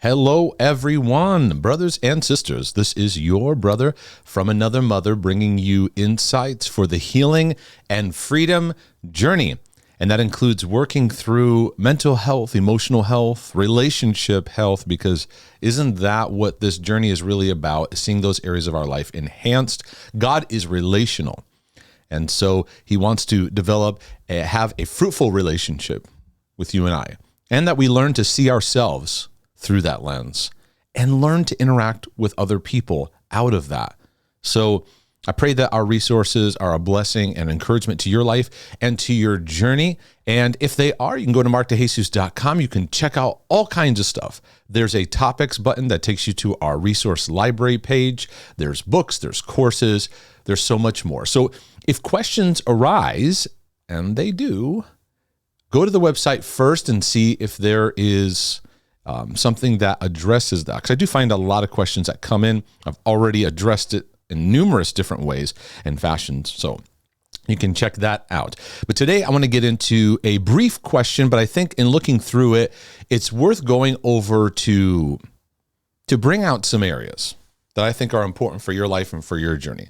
Hello, everyone, brothers and sisters. This is your brother from another mother bringing you insights for the healing and freedom journey. And that includes working through mental health, emotional health, relationship health, because isn't that what this journey is really about? Seeing those areas of our life enhanced. God is relational. And so he wants to have a fruitful relationship with you and I, and that we learn to see ourselves through that lens and learn to interact with other people out of that. So I pray that our resources are a blessing and encouragement to your life and to your journey. And if they are, you can go to markdejesus.com. You can check out all kinds of stuff. There's a topics button that takes you to our resource library page. There's books, there's courses, there's so much more. So if questions arise, and they do, go to the website first and see if there is something that addresses that. Because I do find a lot of questions that come in. I've already addressed it in numerous different ways and fashions. So you can check that out. But today I want to get into a brief question, but I think in looking through it, it's worth going over to bring out some areas that I think are important for your life and for your journey.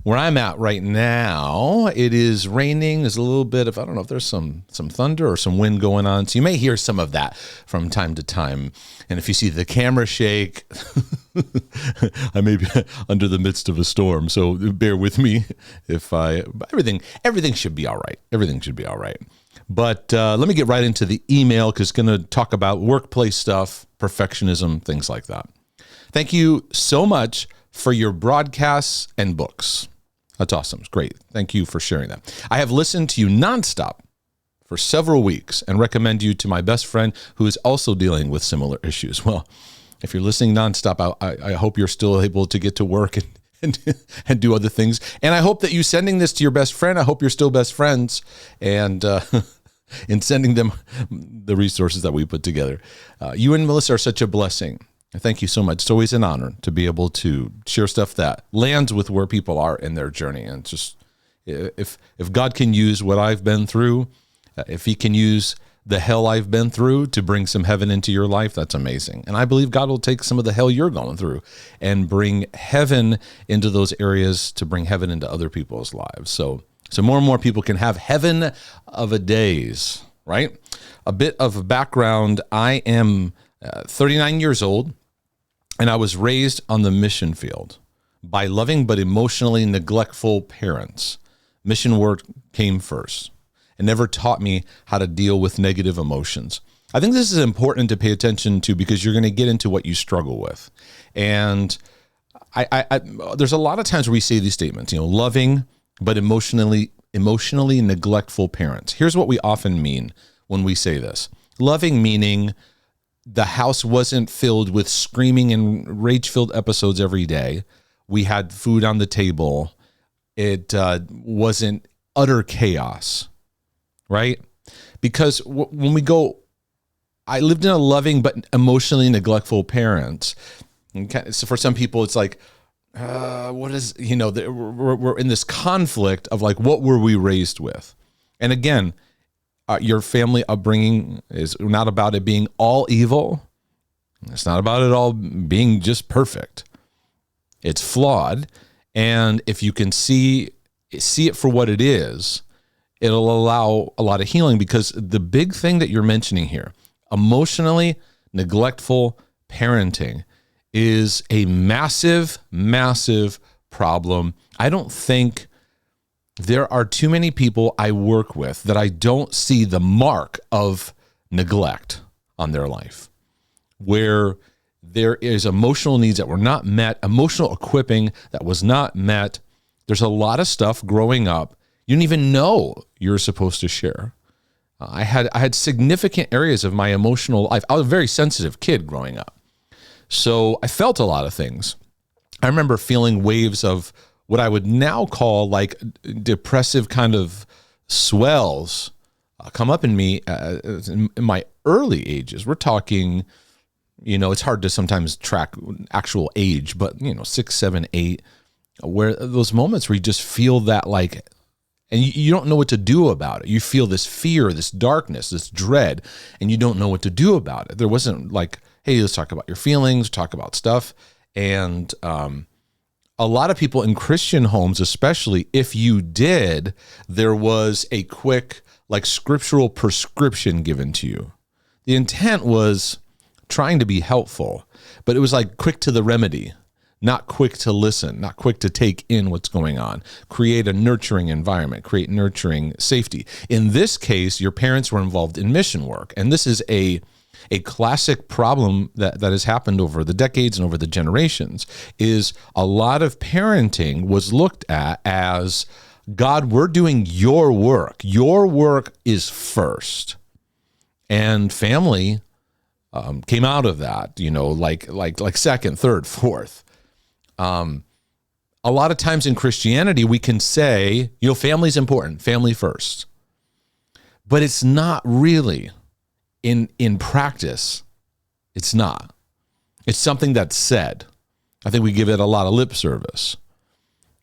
Where I'm at right now, it is raining. There's a little bit of, I don't know if there's some thunder or some wind going on. So you may hear some of that from time to time. And if you see the camera shake, I may be under the midst of a storm. So bear with me everything should be all right. Everything should be all right. But let me get right into the email, because it's going to talk about workplace stuff, perfectionism, things like that. Thank you so much for your broadcasts and books. That's awesome. It's great. Thank you for sharing that. I have listened to you nonstop for several weeks and recommend you to my best friend who is also dealing with similar issues. Well, if you're listening nonstop, I hope you're still able to get to work and do other things. And I hope that you sending this to your best friend, I hope you're still best friends and in sending them the resources that we put together. You and Melissa are such a blessing. Thank you so much. It's always an honor to be able to share stuff that lands with where people are in their journey. And just if God can use what I've been through, if he can use the hell I've been through to bring some heaven into your life, that's amazing. And I believe God will take some of the hell you're going through and bring heaven into those areas to bring heaven into other people's lives. So more and more people can have heaven of a days, right? A bit of background. I am 39 years old. And I was raised on the mission field by loving but emotionally neglectful parents. Mission work came first and never taught me how to deal with negative emotions. I think this is important to pay attention to, because you're going to get into what you struggle with. And I there's a lot of times where we say these statements, loving but emotionally neglectful parents. Here's what we often mean when we say this. Loving meaning the house wasn't filled with screaming and rage-filled episodes every day. We had food on the table. It wasn't utter chaos, right? Because when we go, I lived in a loving but emotionally neglectful parents. Okay, so for some people, it's like, what is, we're in this conflict of like, what were we raised with? And again, your family upbringing is not about it being all evil. It's not about it all being just perfect. It's flawed. And if you can see it for what it is, it'll allow a lot of healing, because the big thing that you're mentioning here, emotionally neglectful parenting, is a massive, massive problem. I don't think there are too many people I work with that I don't see the mark of neglect on their life, where there is emotional needs that were not met, emotional equipping that was not met. There's a lot of stuff growing up you didn't even know you're supposed to share. I had significant areas of my emotional life. I was a very sensitive kid growing up, so I felt a lot of things. I remember feeling waves of what I would now call like depressive kind of swells come up in me in my early ages. We're talking, it's hard to sometimes track actual age, but 6, 7, 8, where those moments where you just feel that like, and you don't know what to do about it. You feel this fear, this darkness, this dread, and you don't know what to do about it. There wasn't like hey, let's talk about your feelings, talk about stuff. And a lot of people in Christian homes, especially if you did, there was a quick like scriptural prescription given to you. The intent was trying to be helpful, but it was like quick to the remedy, not quick to listen, not quick to take in what's going on, create a nurturing environment, create nurturing safety. In this case, your parents were involved in mission work. And this is a classic problem that has happened over the decades and over the generations, is a lot of parenting was looked at as, God, we're doing your work. Your work is first. And family came out of that, like second, third, fourth. A lot of times in Christianity, we can say, family's important, family first. But it's not really. In practice, it's not. It's something that's said. I think we give it a lot of lip service,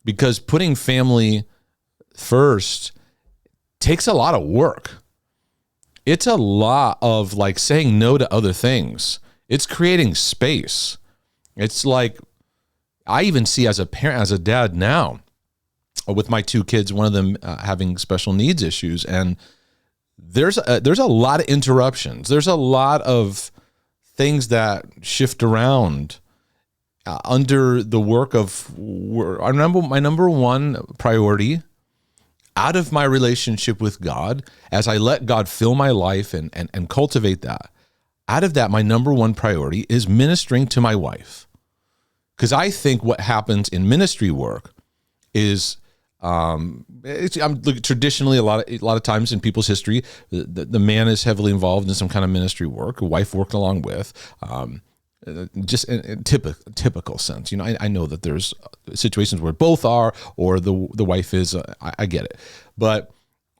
because putting family first takes a lot of work. It's a lot of like saying no to other things. It's creating space. It's like, I even see as a parent, as a dad now, with my two kids, one of them having special needs issues, and there's a lot of interruptions. There's a lot of things that shift around under the work of my number one priority out of my relationship with God, as I let God fill my life and cultivate that. Out of that, my number one priority is ministering to my wife. Because I think what happens in ministry work is, traditionally a lot of times in people's history, the man is heavily involved in some kind of ministry work, a wife worked along with, just in typical sense. I know that there's situations where both are, or the wife is. I get it, but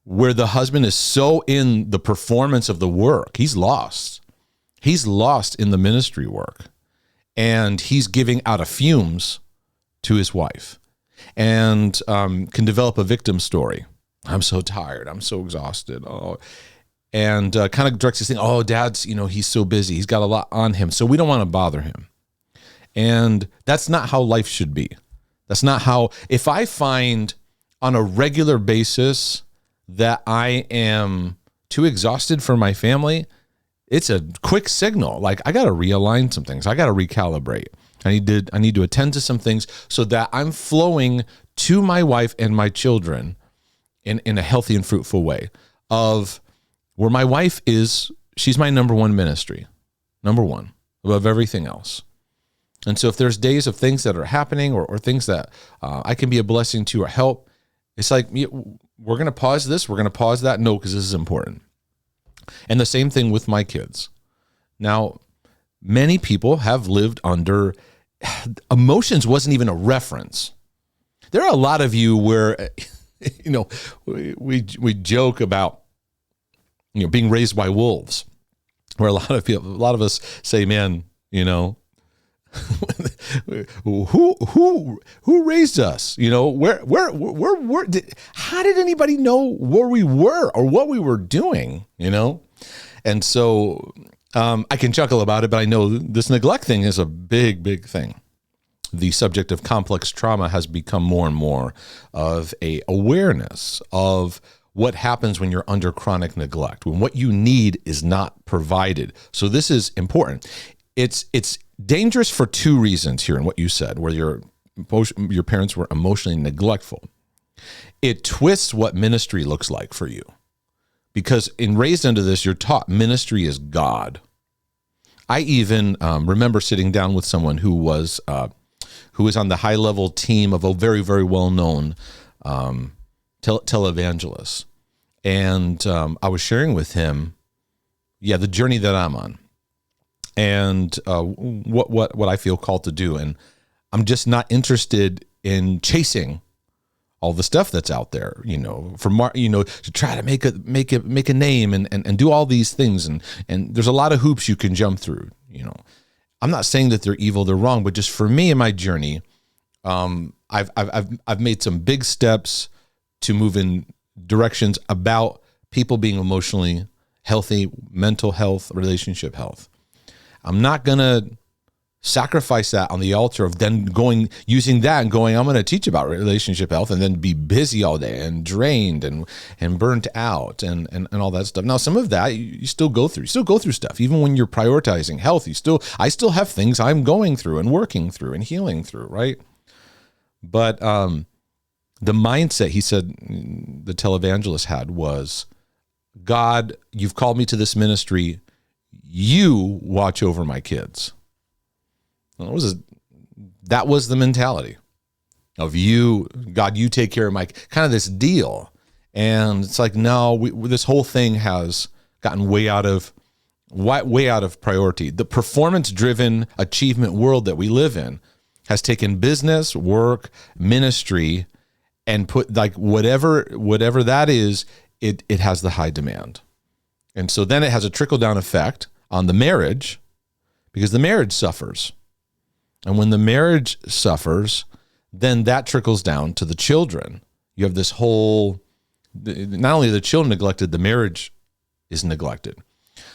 where the husband is so in the performance of the work, he's lost. He's lost in the ministry work, and he's giving out of fumes to his wife. And can develop a victim story. I'm so tired. I'm so exhausted. And kind of directs this thing. Oh, dad's, he's so busy. He's got a lot on him. So we don't want to bother him. And that's not how life should be. That's not how, if I find on a regular basis that I am too exhausted for my family, it's a quick signal. Like, I got to realign some things. I got to recalibrate. I need to attend to some things so that I'm flowing to my wife and my children in a healthy and fruitful way, of where my wife is, she's my number one ministry, number one, above everything else. And so if there's days of things that are happening or things that I can be a blessing to or help, it's like, we're going to pause this, we're going to pause that. No, because this is important. And the same thing with my kids. Now, many people have lived under emotions wasn't even a reference. There are a lot of you where, we joke about, being raised by wolves, where a lot of us say, man, who raised us? How did anybody know where we were or what we were doing? And so I can chuckle about it, but I know this neglect thing is a big, big thing. The subject of complex trauma has become more and more of a awareness of what happens when you're under chronic neglect, when what you need is not provided. So this is important. It's dangerous for two reasons here in what you said, where your parents were emotionally neglectful. It twists what ministry looks like for you. Because in raised into this, you're taught ministry is God. I even remember sitting down with someone who was on the high-level team of a very, very well-known televangelist. And I was sharing with him, the journey that I'm on and what I feel called to do. And I'm just not interested in chasing all the stuff that's out there, to try to make a name and do all these things. And there's a lot of hoops you can jump through, I'm not saying that they're evil, they're wrong, but just for me in my journey, I've made some big steps to move in directions about people being emotionally healthy, mental health, relationship health. I'm not going to sacrifice that on the altar of then using that and going, I'm going to teach about relationship health and then be busy all day and drained and burnt out and all that stuff. Now, some of that you still go through. You still go through stuff. Even when you're prioritizing health, I still have things I'm going through and working through and healing through, right? But the mindset, he said, the televangelist had was, God, you've called me to this ministry. You watch over my kids. That was the mentality of you, God, you take care of my, kind of this deal. And it's like, no, this whole thing has gotten way out of priority. The performance-driven achievement world that we live in has taken business, work, ministry, and put like whatever that is, it has the high demand. And so then it has a trickle-down effect on the marriage because the marriage suffers. And when the marriage suffers, then that trickles down to the children. You have this whole, not only are the children neglected, the marriage is neglected.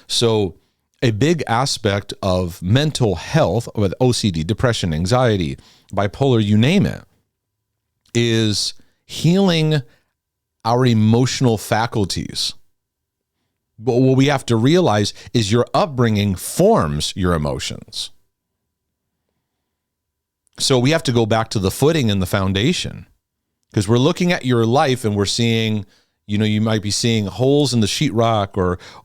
So a big aspect of mental health, with OCD, depression, anxiety, bipolar, you name it, is healing our emotional faculties. But what we have to realize is your upbringing forms your emotions. So we have to go back to the footing and the foundation, because we're looking at your life and we're seeing, you might be seeing holes in the sheetrock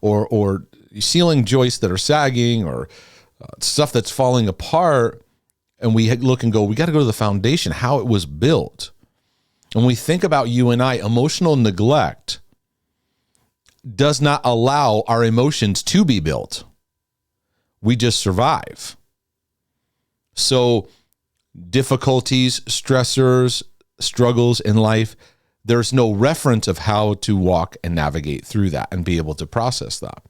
or ceiling joists that are sagging or stuff that's falling apart. And we look and go, we got to go to the foundation, how it was built. When we think about you and I, emotional neglect does not allow our emotions to be built. We just survive. So difficulties, stressors, struggles in life, there's no reference of how to walk and navigate through that and be able to process that.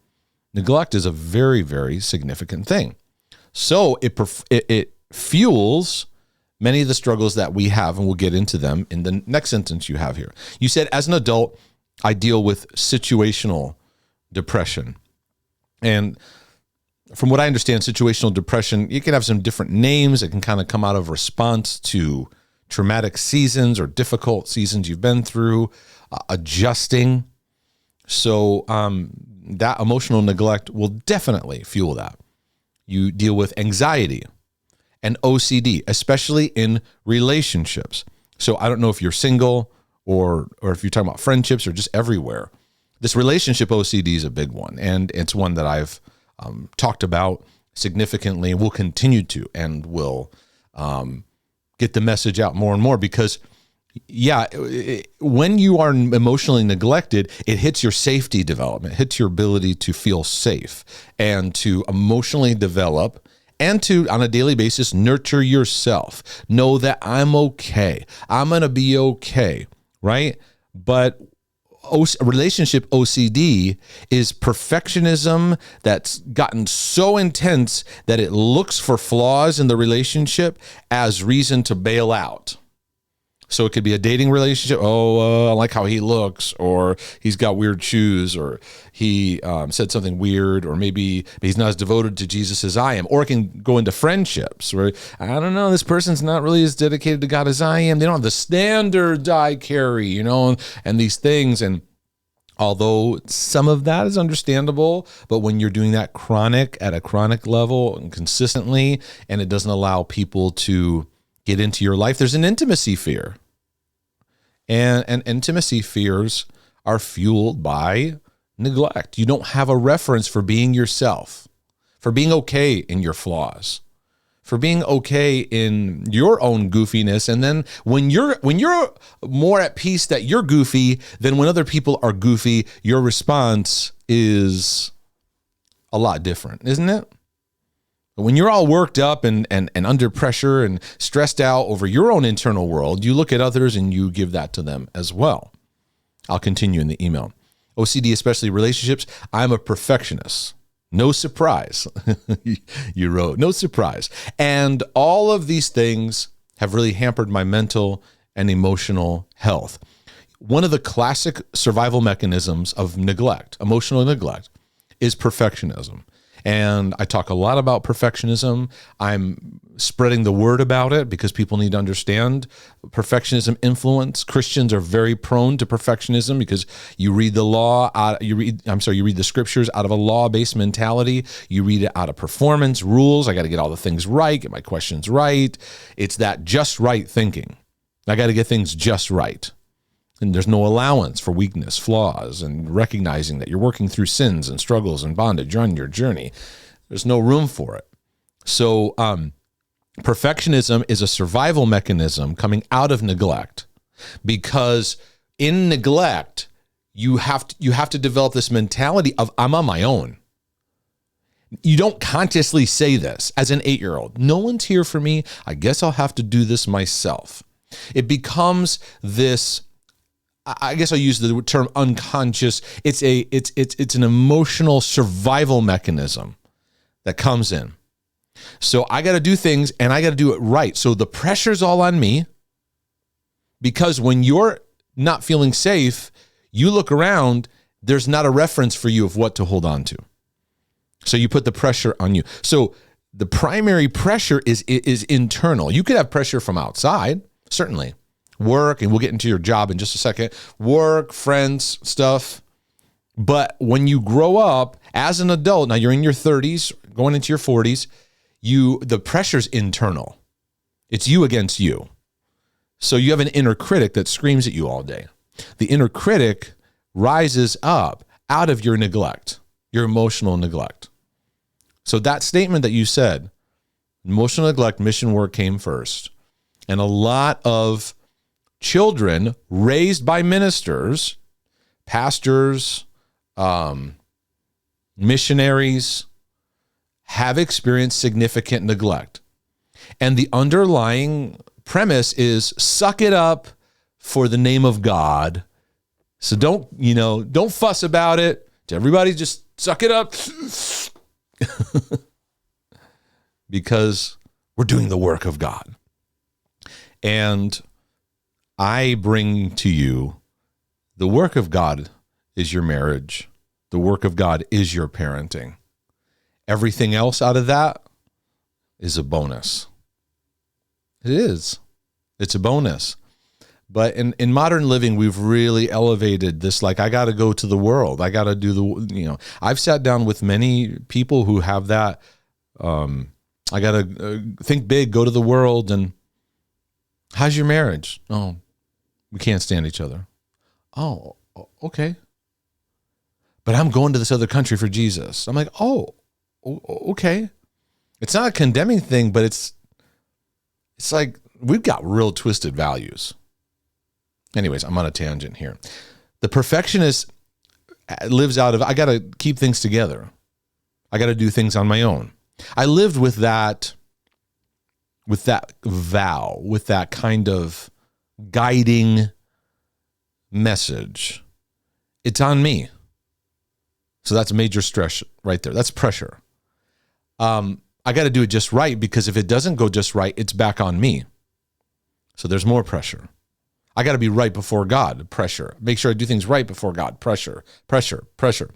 Neglect is a very, very significant thing. So it fuels many of the struggles that we have, and we'll get into them in the next sentence you have here. You said, as an adult, I deal with situational depression. And from what I understand, situational depression, you can have some different names. It can kind of come out of response to traumatic seasons or difficult seasons you've been through, adjusting. So that emotional neglect will definitely fuel that. You deal with anxiety and OCD, especially in relationships. So I don't know if you're single or if you're talking about friendships or just everywhere. This relationship OCD is a big one, and it's one that I've talked about significantly and will continue to, and will get the message out more and more because, when you are emotionally neglected, it hits your safety development, hits your ability to feel safe and to emotionally develop and to, on a daily basis, nurture yourself. Know that I'm okay. I'm going to be okay, right? But relationship OCD is perfectionism that's gotten so intense that it looks for flaws in the relationship as reason to bail out. So it could be a dating relationship. I like how he looks, or he's got weird shoes, or he said something weird, or maybe he's not as devoted to Jesus as I am. Or it can go into friendships where, I don't know, this person's not really as dedicated to God as I am. They don't have the standards I carry, and these things. And although some of that is understandable, but when you're doing that at a chronic level and consistently, and it doesn't allow people to get into your life, there's an intimacy fear. And intimacy fears are fueled by neglect. You don't have a reference for being yourself, for being okay in your flaws, for being okay in your own goofiness. And then when you're more at peace that you're goofy than when other people are goofy, your response is a lot different, isn't it? When you're all worked up and under pressure and stressed out over your own internal world, you look at others and you give that to them as well. I'll continue in the email. OCD, especially relationships, I'm a perfectionist. No surprise. You wrote, no surprise. And all of these things have really hampered my mental and emotional health. One of the classic survival mechanisms of neglect, emotional neglect, is perfectionism. And I talk a lot about perfectionism. I'm spreading the word about it because people need to understand perfectionism influence. Christians are very prone to perfectionism because you read the law, you read the scriptures out of a law-based mentality. You read it out of performance, rules. I got to get all the things right, get my questions right. It's that just right thinking. I got to get things just right. And there's no allowance for weakness, flaws, and recognizing that you're working through sins and struggles and bondage on your journey. There's no room for it. So perfectionism is a survival mechanism coming out of neglect, because in neglect, you have to develop this mentality of I'm on my own. You don't consciously say this as an 8-year-old. No one's here for me. I guess I'll have to do this myself. It becomes this, I guess I'll use the term unconscious. It's an emotional survival mechanism that comes in. So I got to do things and I got to do it right. So the pressure's all on me, because when you're not feeling safe, you look around, there's not a reference for you of what to hold on to. So you put the pressure on you. So the primary pressure is internal. You could have pressure from outside, certainly. Work, and we'll get into your job in just a second. Work, friends, stuff. But when you grow up as an adult, now you're in your 30s, going into your 40s, the pressure's internal. It's you against you. So you have an inner critic that screams at you all day. The inner critic rises up out of your neglect, your emotional neglect. So that statement that you said, emotional neglect, mission work came first. And a lot of children raised by ministers, pastors, missionaries, have experienced significant neglect. And the underlying premise is suck it up for the name of God. So don't fuss about it. Everybody just suck it up. Because we're doing the work of God. And I bring to you the work of God is your marriage. The work of God is your parenting. Everything else out of that is a bonus. It is. It's a bonus. But in modern living, we've really elevated this, like, I got to go to the world. I got to do I've sat down with many people who have that, I got to think big, go to the world. And how's your marriage? Oh, we can't stand each other. Oh, okay. But I'm going to this other country for Jesus. I'm like, oh, okay. It's not a condemning thing, but it's like we've got real twisted values. Anyways, I'm on a tangent here. The perfectionist lives out of, I got to keep things together. I got to do things on my own. I lived with that vow, with that kind of guiding message. It's on me. So that's a major stress right there. That's pressure. I got to do it just right, because if it doesn't go just right, it's back on me. So there's more pressure. I got to be right before God. Pressure. Make sure I do things right before God. Pressure, pressure, pressure.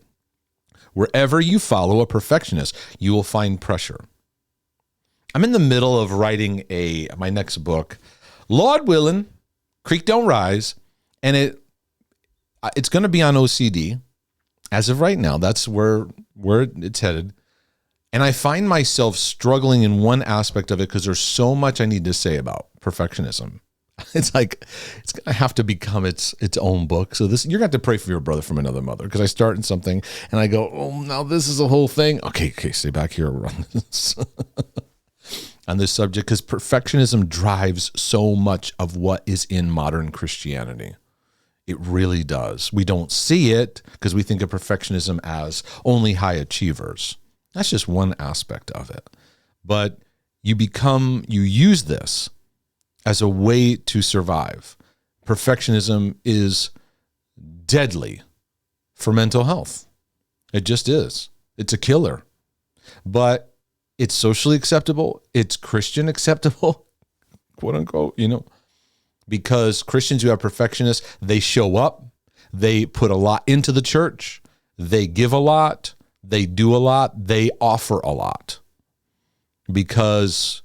Wherever you follow a perfectionist, you will find pressure. I'm in the middle of writing my next book, Lord willing, Creek Don't Rise, and it's going to be on OCD. As of right now, that's where it's headed. And I find myself struggling in one aspect of it because there's so much I need to say about perfectionism. It's like, it's going to have to become its own book. So you're going to have to pray for your brother from another mother, because I start in something and I go, oh, now this is a whole thing. Okay, stay back here on this, on this subject, because perfectionism drives so much of what is in modern Christianity. It really does. We don't see it because we think of perfectionism as only high achievers. That's just one aspect of it. But you use this as a way to survive. Perfectionism is deadly for mental health. It just is. It's a killer. But it's socially acceptable. It's Christian acceptable, quote unquote, because Christians who have perfectionists, they show up, they put a lot into the church, they give a lot, they do a lot, they offer a lot because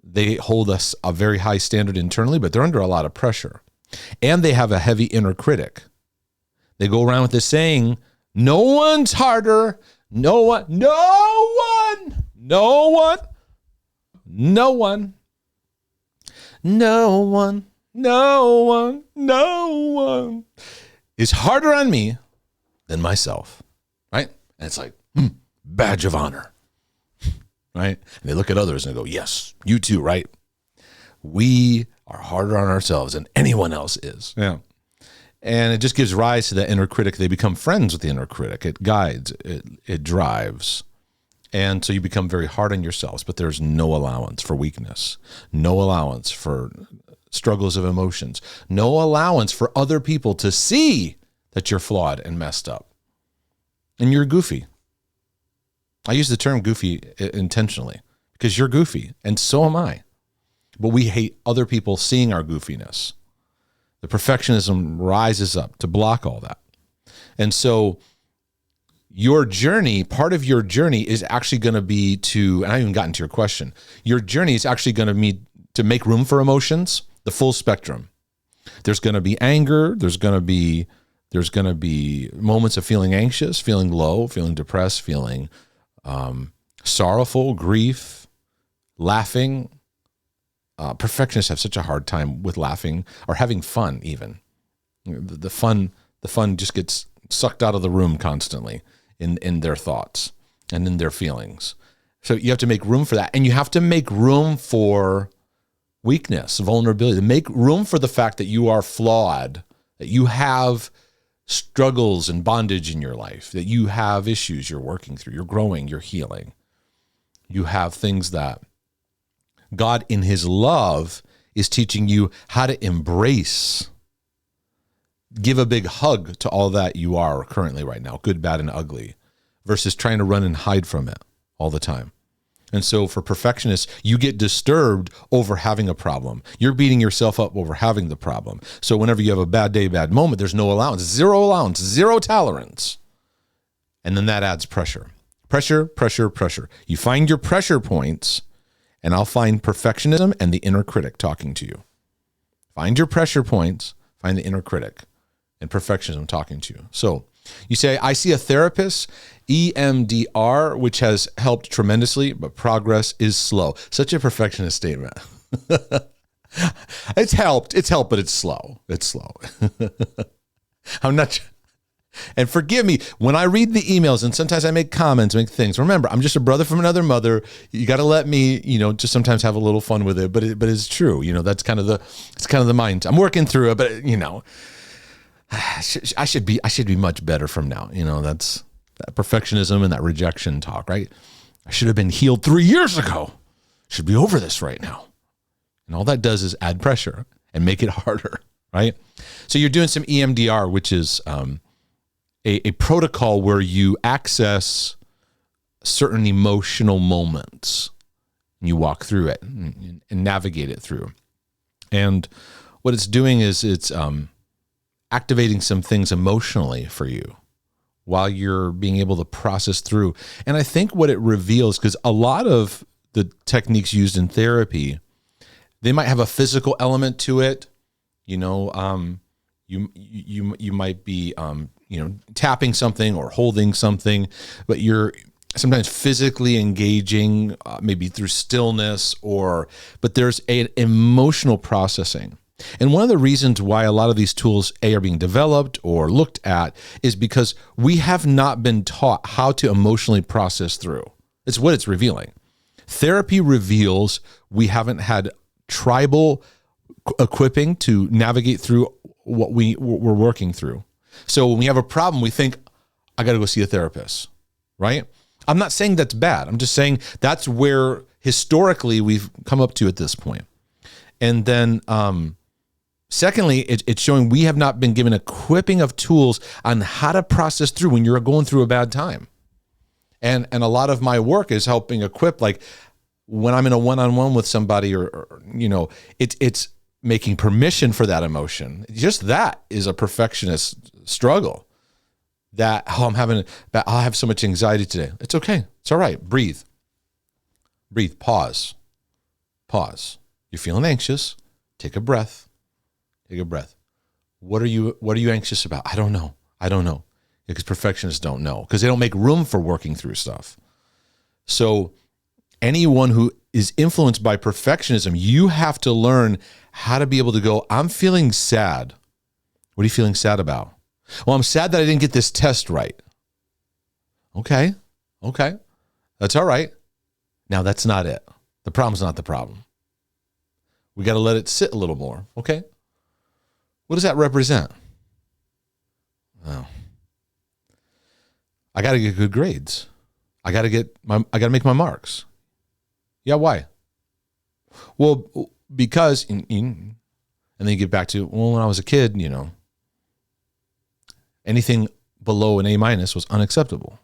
they hold us a very high standard internally, but they're under a lot of pressure. And they have a heavy inner critic. They go around with this saying, no one's harder. No one, is harder on me than myself, right? And it's like, badge of honor, right? And they look at others and they go, yes, you too, right? We are harder on ourselves than anyone else is. Yeah. And it just gives rise to that inner critic. They become friends with the inner critic. It guides, it drives. And so you become very hard on yourselves, but there's no allowance for weakness, no allowance for struggles of emotions, no allowance for other people to see that you're flawed and messed up. And you're goofy. I use the term goofy intentionally because you're goofy and so am I. But we hate other people seeing our goofiness. The perfectionism rises up to block all that. And so your journey, part of your journey is actually going to be to, and I haven't even gotten to your question, your journey is actually going to be to make room for emotions, the full spectrum. There's going to be anger. There's going to be moments of feeling anxious, feeling low, feeling depressed, feeling sorrowful, grief, laughing. Perfectionists have such a hard time with laughing or having fun even. The fun just gets sucked out of the room constantly in their thoughts and in their feelings. So you have to make room for that. And you have to make room for weakness, vulnerability, make room for the fact that you are flawed, that you have struggles and bondage in your life, that you have issues you're working through, you're growing, you're healing. You have things that God in his love is teaching you how to embrace. Give a big hug to all that you are currently right now, good, bad, and ugly, versus trying to run and hide from it all the time. And so for perfectionists, you get disturbed over having a problem. You're beating yourself up over having the problem. So whenever you have a bad day, bad moment, there's no allowance, zero tolerance. And then that adds pressure. Pressure. You find your pressure points, and I'll find perfectionism and the inner critic talking to you. Find your pressure points, find the inner critic and perfectionism talking to you. So you say, I see a therapist, EMDR, which has helped tremendously, but progress is slow. Such a perfectionist statement. It's helped, but it's slow. I'm not... And forgive me, when I read the emails and sometimes I make comments, make things, remember, I'm just a brother from another mother. You got to let me, just sometimes have a little fun with it, but it's true. That's kind of the mind. I'm working through it, but I should be much better from now. That's that perfectionism and that rejection talk, right? I should have been healed 3 years ago. Should be over this right now. And all that does is add pressure and make it harder, right? So you're doing some EMDR, which is, a protocol where you access certain emotional moments and you walk through it and navigate it through. And what it's doing is it's activating some things emotionally for you while you're being able to process through. And I think what it reveals, because a lot of the techniques used in therapy, they might have a physical element to it. You might be tapping something or holding something, but you're sometimes physically engaging, maybe through stillness, but there's an emotional processing. And one of the reasons why a lot of these tools are being developed or looked at is because we have not been taught how to emotionally process through. It's what it's revealing. Therapy reveals we haven't had tribal equipping to navigate through what we're working through. So when we have a problem, we think, I got to go see a therapist, right? I'm not saying that's bad. I'm just saying that's where historically we've come up to at this point. And then secondly, it's showing we have not been given equipping of tools on how to process through when you're going through a bad time. And a lot of my work is helping equip, like when I'm in a one-on-one with somebody or it's making permission for that emotion. Just that is a perfectionist struggle. that, oh, I have so much anxiety today. It's okay. It's all right. Breathe. Pause. You're feeling anxious. Take a breath. What are you anxious about? I don't know. Because perfectionists don't know, because they don't make room for working through stuff. So anyone who is influenced by perfectionism, you have to learn how to be able to go, I'm feeling sad. What are you feeling sad about? Well, I'm sad that I didn't get this test right. Okay. That's all right. Now that's not it. The problem's not the problem. We got to let it sit a little more. Okay. What does that represent? Well, I got to get good grades. I got to make my marks. Yeah. Why? Well, because, and then you get back to, well, when I was a kid, anything below an A- was unacceptable.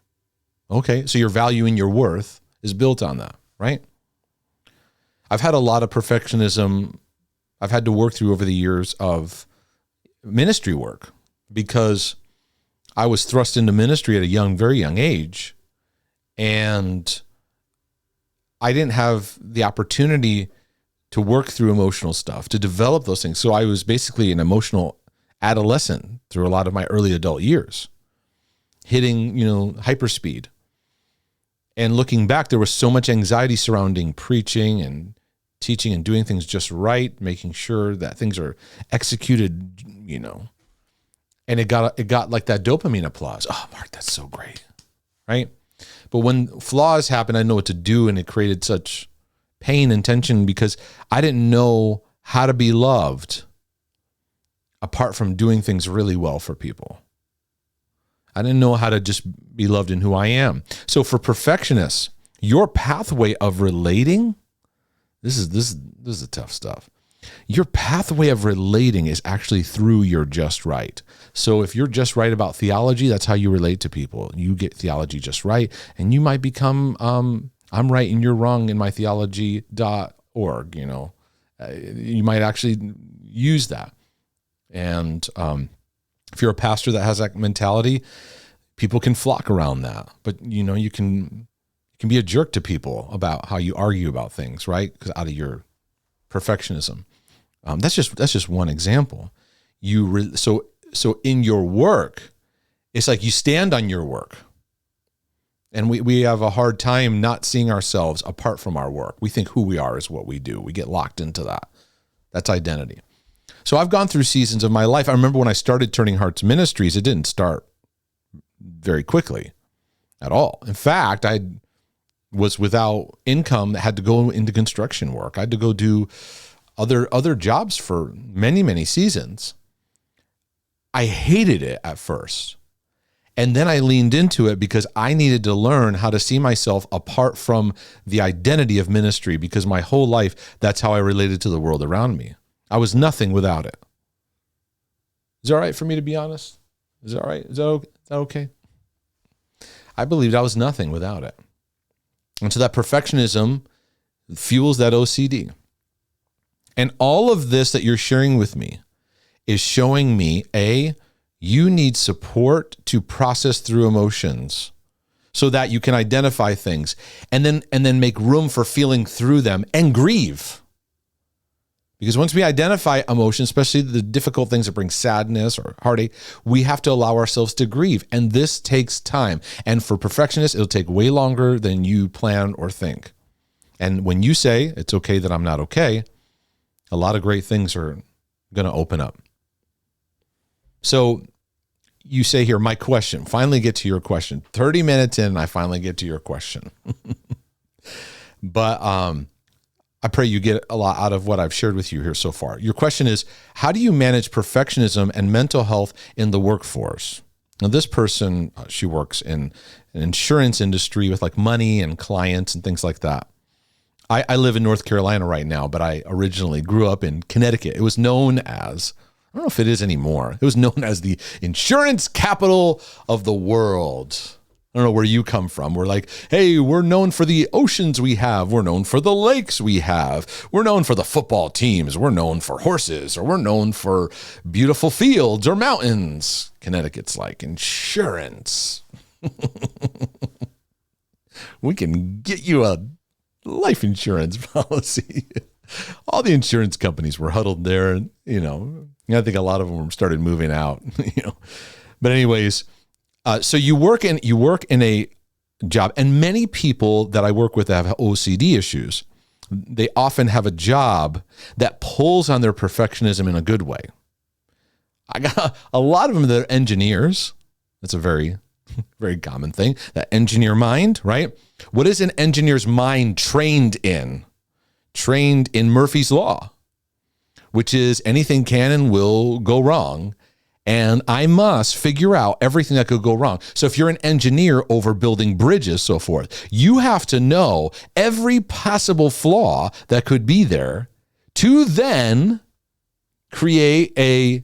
Okay. So your value and your worth is built on that, right? I've had a lot of perfectionism I've had to work through over the years of ministry work, because I was thrust into ministry at a very young age, and I didn't have the opportunity to work through emotional stuff, to develop those things. So I was basically an emotional adolescent through a lot of my early adult years, hitting, hyperspeed. And looking back, there was so much anxiety surrounding preaching and teaching and doing things just right, making sure that things are executed, and it got like that dopamine applause. Oh, Mark, that's so great. Right. But when flaws happened, I didn't know what to do. And it created such pain and tension because I didn't know how to be loved apart from doing things really well for people. I didn't know how to just be loved in who I am. So for perfectionists, your pathway of relating, this is the tough stuff. Your pathway of relating is actually through your just right. So if you're just right about theology, that's how you relate to people. You get theology just right, and you might become, I'm right and you're wrong in my theology.org, you might actually use that. And if you're a pastor that has that mentality, people can flock around that. But, you can be a jerk to people about how you argue about things, right? Because out of your perfectionism. That's just one example. So in your work, it's like you stand on your work. And we have a hard time not seeing ourselves apart from our work. We think who we are is what we do. We get locked into that. That's identity. So I've gone through seasons of my life. I remember when I started Turning Hearts Ministries, it didn't start very quickly at all. In fact, I was without income, had to go into construction work. I had to go do other jobs for many, many seasons. I hated it at first. And then I leaned into it because I needed to learn how to see myself apart from the identity of ministry, because my whole life, that's how I related to the world around me. I was nothing without it. Is it all right for me to be honest? Is it all right? Is that okay? I believed I was nothing without it. And so that perfectionism fuels that OCD. And all of this that you're sharing with me is showing me, you need support to process through emotions so that you can identify things and then make room for feeling through them and grieve. Because once we identify emotions, especially the difficult things that bring sadness or heartache, we have to allow ourselves to grieve. And this takes time. And for perfectionists, it'll take way longer than you plan or think. And when you say, it's okay that I'm not okay, a lot of great things are going to open up. So you say here, my question, finally get to your question. 30 minutes in, I finally get to your question. But I pray you get a lot out of what I've shared with you here so far. Your question is, how do you manage perfectionism and mental health in the workforce? Now, this person, she works in an insurance industry with like money and clients and things like that. I live in North Carolina right now, but I originally grew up in Connecticut. It was known as, I don't know if it is anymore, it was known as the insurance capital of the world. I don't know where you come from. We're like, hey, we're known for the oceans we have. We're known for the lakes we have. We're known for the football teams. We're known for horses, or we're known for beautiful fields or mountains. Connecticut's like, insurance. We can get you a life insurance policy. All the insurance companies were huddled there, and I think a lot of them started moving out. But anyways, so you work in a job, and many people that I work with that have OCD issues, they often have a job that pulls on their perfectionism in a good way. I got a lot of them that are engineers. That's a very, very common thing. That engineer mind, right? What is an engineer's mind trained in? Trained in Murphy's Law, which is anything can and will go wrong. And I must figure out everything that could go wrong. So if you're an engineer over building bridges, so forth, you have to know every possible flaw that could be there to then create a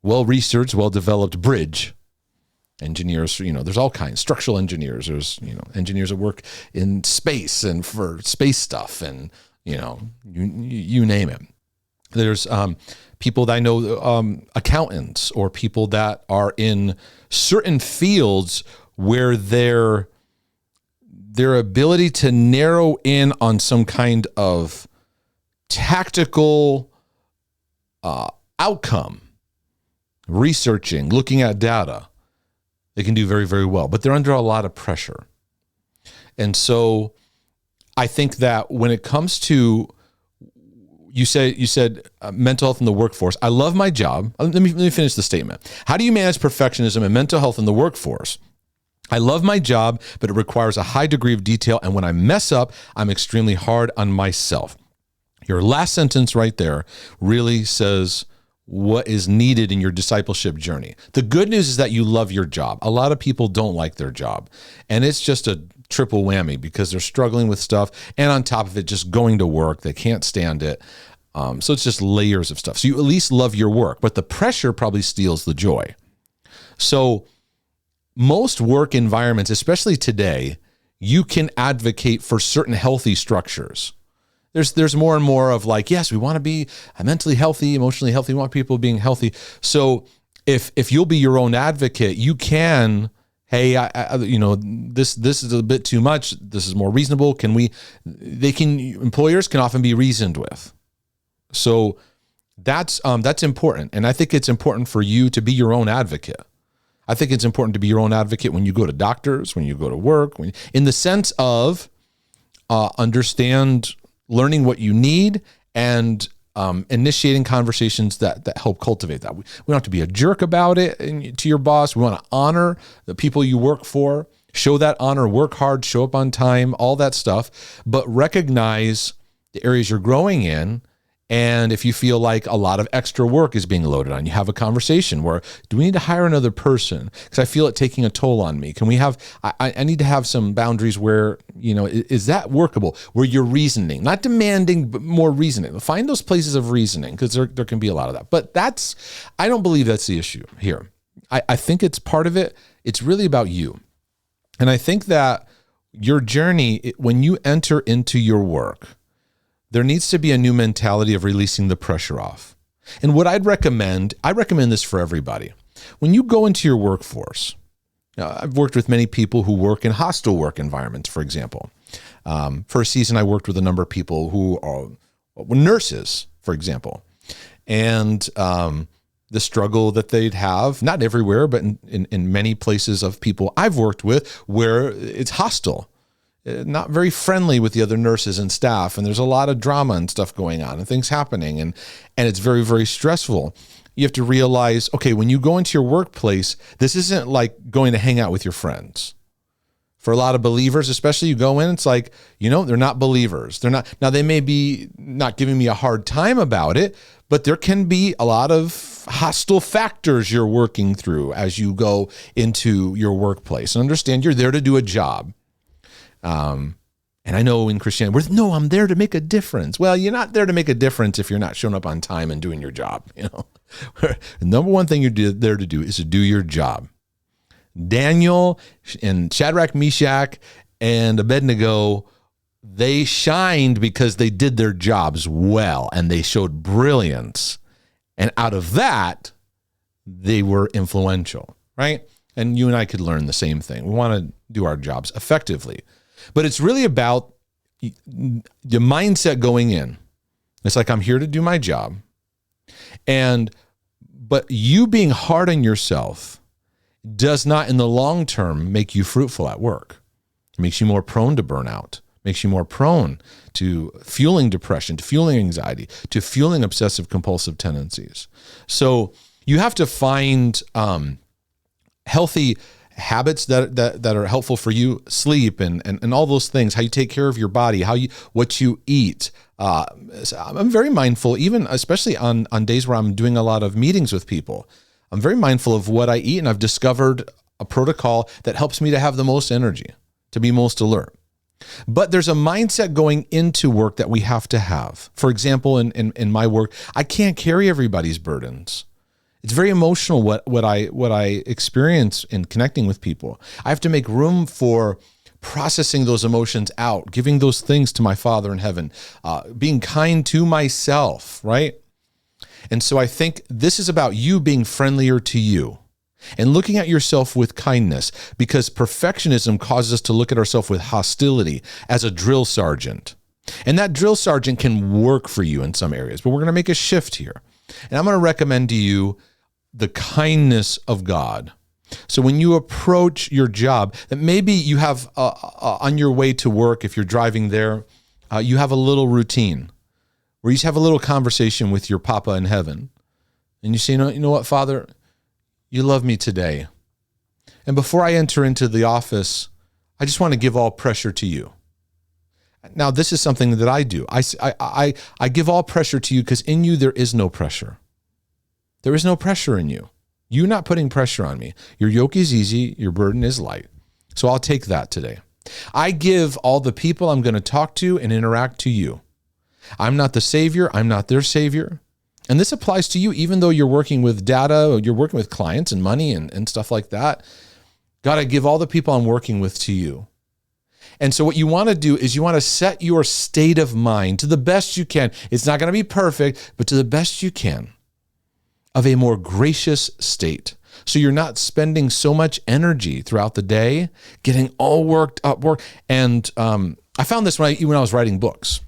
well-researched, well-developed bridge. Engineers, there's all kinds. Structural engineers, there's, engineers that work in space and for space stuff, and, you name it. There's people that I know, accountants, or people that are in certain fields where their ability to narrow in on some kind of tactical outcome, researching, looking at data, they can do very, very well, but they're under a lot of pressure. And so I think that when it comes to, you said mental health in the workforce. I love my job. Let me finish the statement. How do you manage perfectionism and mental health in the workforce? I love my job, but it requires a high degree of detail. And when I mess up, I'm extremely hard on myself. Your last sentence right there really says what is needed in your discipleship journey. The good news is that you love your job. A lot of people don't like their job, and it's just a triple whammy because they're struggling with stuff, and on top of it, just going to work, they can't stand it. So it's just layers of stuff. So you at least love your work, but the pressure probably steals the joy. So most work environments, especially today, you can advocate for certain healthy structures. There's more and more of like, yes, we want to be mentally healthy, emotionally healthy. We want people being healthy. So if you'll be your own advocate, you can, hey, this is a bit too much. This is more reasonable. Employers can often be reasoned with. So that's important. And I think it's important for you to be your own advocate. I think it's important to be your own advocate when you go to doctors, when you go to work, in the sense of understand learning what you need and initiating conversations that help cultivate that. We don't have to be a jerk about it to your boss. We want to honor the people you work for, show that honor, work hard, show up on time, all that stuff, but recognize the areas you're growing in. And if you feel like a lot of extra work is being loaded on, you have a conversation where, do we need to hire another person? Because I feel it taking a toll on me. Can we have, I need to have some boundaries where, is that workable? Where you're reasoning, not demanding, but more reasoning. Find those places of reasoning, because there can be a lot of that. But I don't believe that's the issue here. I think it's part of it. It's really about you. And I think that your journey, when you enter into your work, there needs to be a new mentality of releasing the pressure off. And what I recommend this for everybody. When you go into your workforce, I've worked with many people who work in hostile work environments, for example. For a season, I worked with a number of people who are nurses, for example. And the struggle that they'd have, not everywhere, but in many places of people I've worked with where it's hostile. Not very friendly with the other nurses and staff, and there's a lot of drama and stuff going on and things happening, and it's very, very stressful. You have to realize, okay, when you go into your workplace, this isn't like going to hang out with your friends. For a lot of believers, especially, you go in, it's like, they're not believers. They're not. Now, they may be not giving me a hard time about it, but there can be a lot of hostile factors you're working through as you go into your workplace. And understand you're there to do a job. And I know in Christianity, I'm there to make a difference. Well, you're not there to make a difference if you're not showing up on time and doing your job. The number one thing you're there to do is to do your job. Daniel and Shadrach, Meshach, and Abednego, they shined because they did their jobs well and they showed brilliance. And out of that, they were influential, right? And you and I could learn the same thing. We want to do our jobs effectively. But it's really about the mindset going in. It's like, I'm here to do my job. But you being hard on yourself does not in the long term make you fruitful at work. It makes you more prone to burnout, makes you more prone to fueling depression, to fueling anxiety, to fueling obsessive compulsive tendencies. So you have to find healthy habits that are helpful for you, sleep and all those things, how you take care of your body, what you eat. I'm very mindful, even especially on days where I'm doing a lot of meetings with people. I'm very mindful of what I eat, and I've discovered a protocol that helps me to have the most energy, to be most alert. But there's a mindset going into work that we have to have. For example, in my work, I can't carry everybody's burdens. It's very emotional what I experience in connecting with people. I have to make room for processing those emotions out, giving those things to my Father in heaven, being kind to myself, right? And so I think this is about you being friendlier to you and looking at yourself with kindness, because perfectionism causes us to look at ourselves with hostility as a drill sergeant. And that drill sergeant can work for you in some areas, but we're going to make a shift here. And I'm going to recommend to you the kindness of God. So when you approach your job, that maybe you have on your way to work, if you're driving there, you have a little routine where you just have a little conversation with your Papa in heaven. And you say, you know what, Father, you love me today. And before I enter into the office, I just want to give all pressure to you. Now, this is something that I do. I give all pressure to you because in you there is no pressure. There is no pressure in you. You're not putting pressure on me. Your yoke is easy. Your burden is light. So I'll take that today. I give all the people I'm going to talk to and interact to you. I'm not the Savior. I'm not their Savior. And this applies to you even though you're working with data, or you're working with clients and money and stuff like that. God, I give all the people I'm working with to you. And so what you want to do is you want to set your state of mind to the best you can. It's not going to be perfect, but to the best you can, of a more gracious state. So you're not spending so much energy throughout the day getting all worked up. And I found this when I was writing books.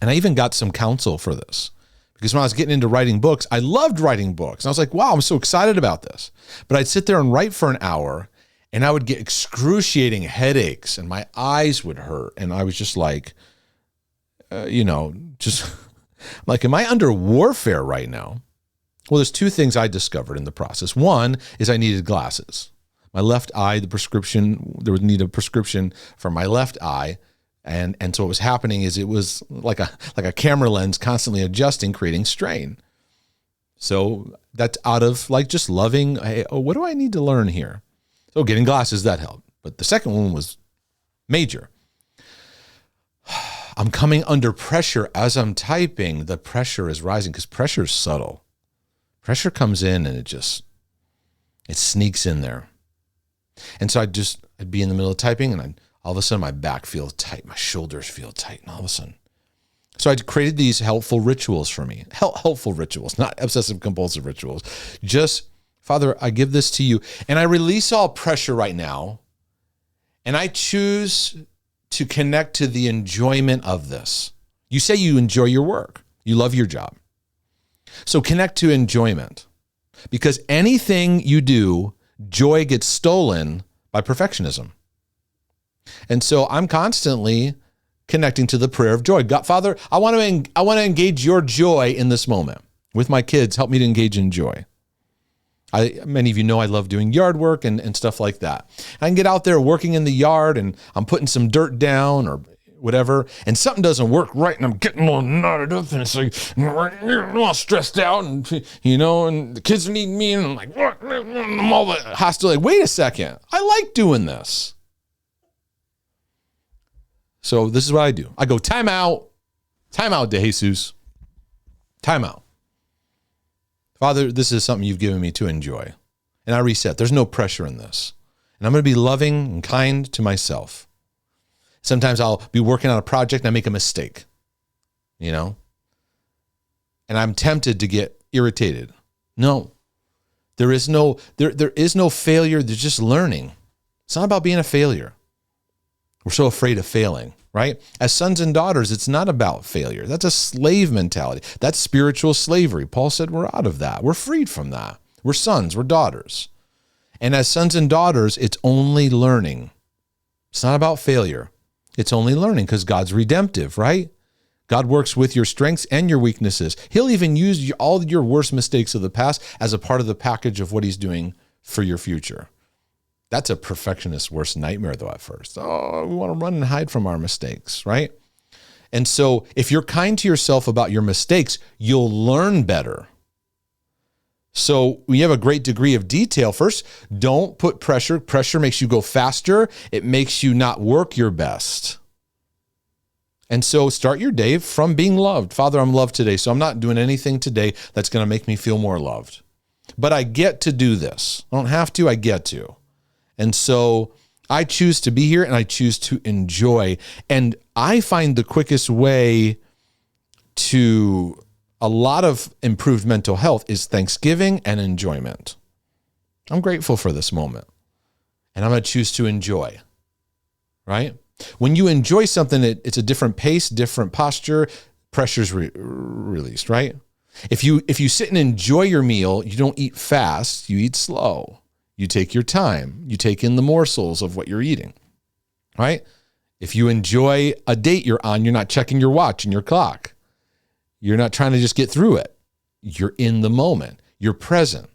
And I even got some counsel for this. Because when I was getting into writing books, I loved writing books. And I was like, wow, I'm so excited about this. But I'd sit there and write for an hour, and I would get excruciating headaches, and my eyes would hurt. And I was just like, just like, am I under warfare right now? Well, there's two things I discovered in the process. One is I needed glasses. My left eye, there would need a prescription for my left eye. And so what was happening is it was like a camera lens constantly adjusting, creating strain. So that's out of like just loving, hey, what do I need to learn here? So getting glasses, that helped. But the second one was major. I'm coming under pressure as I'm typing. The pressure is rising because pressure is subtle. Pressure comes in and it sneaks in there. And so I'd be in the middle of typing, and all of a sudden my back feels tight, my shoulders feel tight, and all of a sudden. So I created these helpful rituals for me. Helpful rituals, not obsessive compulsive rituals. Just, Father, I give this to you, and I release all pressure right now, and I choose to connect to the enjoyment of this. You say you enjoy your work. You love your job. So connect to enjoyment, because anything you do, joy gets stolen by perfectionism. And so I'm constantly connecting to the prayer of joy. God, Father, I want to engage your joy in this moment. With my kids, help me to engage in joy. Many of you know I love doing yard work and stuff like that. I can get out there working in the yard, and I'm putting some dirt down or whatever, and something doesn't work right, and I'm getting all knotted up, and it's like, I'm all stressed out, and and the kids need me, and I'm like, what? I'm all hostile. Like, wait a second, I like doing this. So this is what I do. I go, time out, De Jesus, time out. Father, this is something you've given me to enjoy. And I reset. There's no pressure in this. And I'm going to be loving and kind to myself. Sometimes I'll be working on a project and I make a mistake, and I'm tempted to get irritated. No, There is no failure. There's just learning. It's not about being a failure. We're so afraid of failing, right? As sons and daughters, it's not about failure. That's a slave mentality. That's spiritual slavery. Paul said we're out of that. We're freed from that. We're sons, we're daughters. And as sons and daughters, it's only learning. It's not about failure. It's only learning because God's redemptive, right? God works with your strengths and your weaknesses. He'll even use all your worst mistakes of the past as a part of the package of what he's doing for your future. That's a perfectionist's worst nightmare, though, at first. Oh, we want to run and hide from our mistakes, right? And so if you're kind to yourself about your mistakes, you'll learn better. So we have a great degree of detail. First, don't put pressure. Pressure makes you go faster. It makes you not work your best. And so start your day from being loved. Father, I'm loved today, so I'm not doing anything today that's going to make me feel more loved. But I get to do this. I don't have to, I get to. And so I choose to be here and I choose to enjoy. And I find the quickest way to a lot of improved mental health is Thanksgiving and enjoyment. I'm grateful for this moment and I'm going to choose to enjoy, right? When you enjoy something, it's a different pace, different posture, pressure's released, right? If you sit and enjoy your meal, you don't eat fast, you eat slow. You take your time. You take in the morsels of what you're eating, right? If you enjoy a date you're on, you're not checking your watch and your clock. You're not trying to just get through it. You're in the moment. You're present.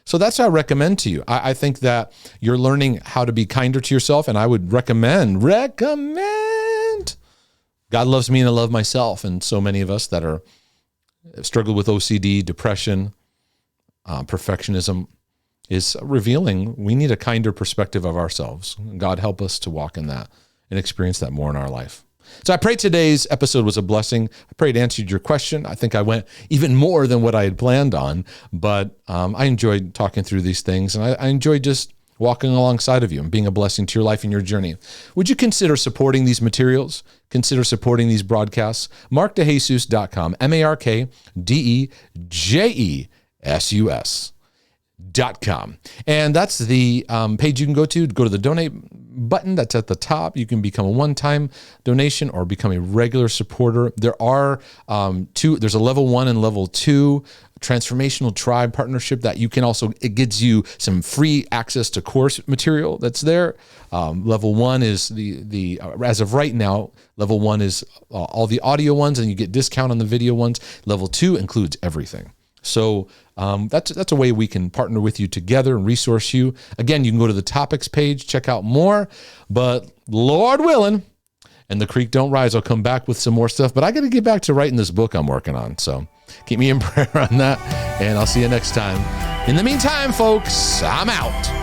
So that's what I recommend to you. I think that you're learning how to be kinder to yourself, and I would recommend. God loves me and I love myself, and so many of us that are struggle with OCD, depression, perfectionism, is revealing we need a kinder perspective of ourselves. God help us to walk in that and experience that more in our life. So I pray today's episode was a blessing. I pray it answered your question. I think I went even more than what I had planned on, but I enjoyed talking through these things, and I enjoyed just walking alongside of you and being a blessing to your life and your journey. Would you consider supporting these materials? Consider supporting these broadcasts? markdejesus.com, markdejesus.com. And that's the page you can go to the donate button that's at the top. You can become a one-time donation or become a regular supporter. There are there's a level 1 and level 2 transformational tribe partnership that you can also, it gives you some free access to course material that's there. Level 1 is the as of right now, level 1 is all the audio ones and you get discount on the video ones. Level 2 includes everything. So that's a way we can partner with you together and resource you. Again, you can go to the topics page, check out more, but Lord willing, and the creek don't rise, I'll come back with some more stuff, but I got to get back to writing this book I'm working on. So keep me in prayer on that, and I'll see you next time. In the meantime, folks, I'm out.